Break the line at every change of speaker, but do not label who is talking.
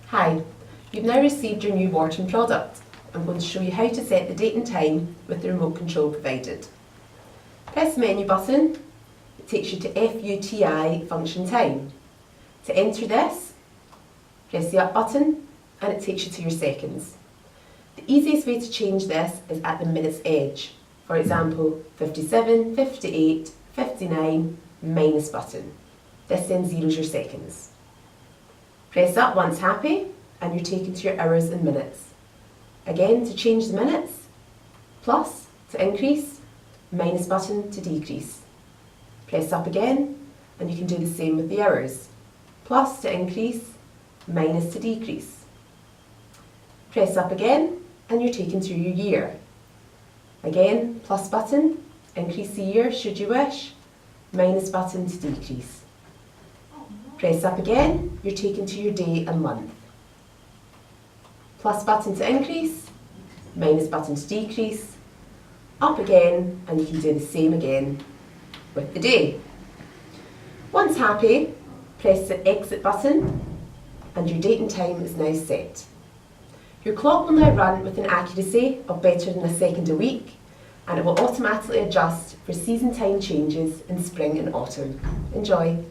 Hi, you've now received your new Wharton product. I'm going to show you how to set the date and time with the remote control provided. Press the menu button. It takes you to FUTI function time. To enter this, press the up button and it takes you to your seconds. The easiest way to change this is at the minutes edge. For example, 57, 58, 59, minus button. This then zeros your seconds. Press up once happy and you're taken to your hours and minutes. Again, to change the minutes, plus to increase, minus button to decrease. Press up again and you can do the same with the hours. Plus to increase, minus to decrease. Press up again and you're taken to your year. Again, plus button, increase the year should you wish, minus button to decrease. Press up again, you're taken to your day and month. Plus button to increase, minus button to decrease, up again, and you can do the same again with the day. Once happy, press the exit button and your date and time is now set. Your clock will now run with an accuracy of better than a second a week, and it will automatically adjust for season time changes in spring and autumn. Enjoy!